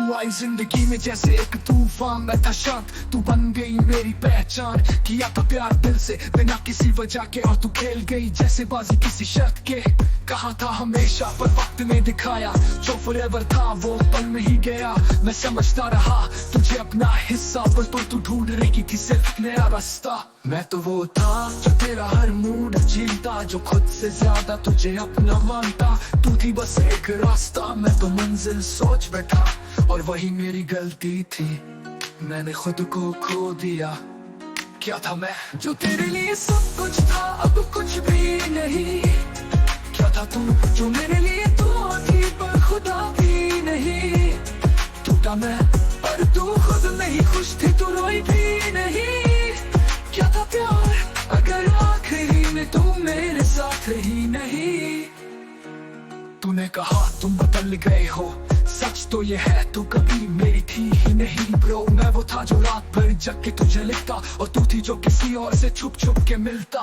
तू आई जिंदगी में जैसे एक तूफान, मैं था शांत, तू बन गई मेरी पहचान। किया था प्यार दिल से बिना किसी वजह के, और तू खेल गई जैसे बाजी किसी शर्त के। कहा था हमेशा पर वक्त ने दिखाया, जो फॉरएवर था वो पल में ही गया। मैं समझता रहा तुझे अपना हिस्सा, पर तू ढूंढ रही थी सिर्फ नया रास्ता। मैं तो वो था जो तेरा हर मूड झीलता, जो खुद से ज्यादा तुझे अपना मानता। तू थी बस एक रास्ता, मैं तो मंजिल सोच बैठा, और वही मेरी गलती थी, मैंने खुद को खो दिया। क्या था मैं जो तेरे लिए सब कुछ था, अब कुछ भी नहीं। क्या था तू जो मेरे लिए दुआ थी, पर खुदा भी नहीं। टूटा मैं पर तू खुद नहीं खुश थी, तू रोई भी नहीं। क्या था प्यार अगर आखिरी में तू मेरे साथ ही नहीं। तूने कहा तुम बदल गए हो, सच तो ये है तू कभी मेरी थी ही नहीं ब्रो। मैं वो था जो रात भर जग के तुझे लिखता, और तू थी जो किसी और से छुप छुप के मिलता।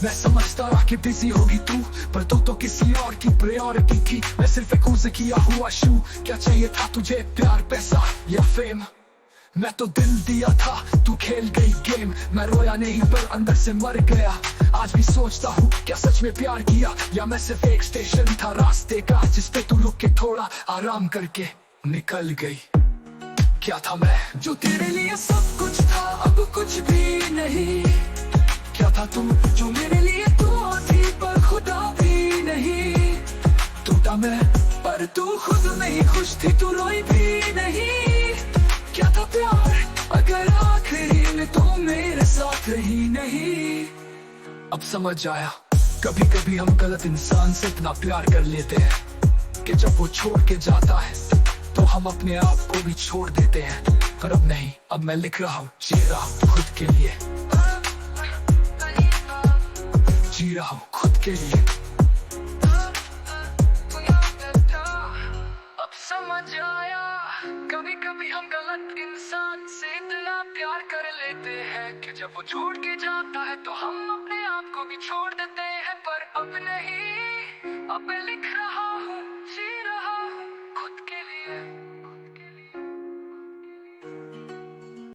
मैं समझता रहा कि बिजी होगी तू, पर तू तो किसी और की प्रायोरिटी थी। मैं सिर्फ एक उसे किया हुआ शू। क्या चाहिए था तुझे, प्यार, पैसा या फेम? मैं तो दिल दिया था, तू खेल गई गेम। मैं रोया नहीं पर अंदर से मर गया। आज भी सोचता हूँ क्या सच में प्यार किया, या मैं सिर्फ एक स्टेशन था रास्ते का, जिस पे तू रुक के थोड़ा आराम करके निकल गई। क्या था मैं जो तेरे लिए सब कुछ था, अब कुछ भी नहीं। क्या था तुम जो मेरे लिए दुआ थी, पर खुदा भी नहीं। टूटा मैं पर तू खुद नहीं खुश थी, तू रोई भी नहीं। क्या था प्यार अगर आखिरी में तू मेरे साथ ही नहीं। अब समझ आया कभी कभी हम गलत इंसान से इतना प्यार कर लेते हैं, कि जब वो छोड़ के जाता है तो हम अपने आप को भी छोड़ देते हैं। पर अब नहीं, अब मैं लिख रहा हूँ, जी रहा हूँ खुद के लिए, जी रहा हूँ खुद के लिए। अब समझ आया कभी कभी हम गलत इंसान से इतना प्यार कर लेते हैं, कि जब वो छोड़ के जाता है तो हम अपने आप को भी छोड़ देते हैं। पर अब नहीं, अब मैं लिख रहा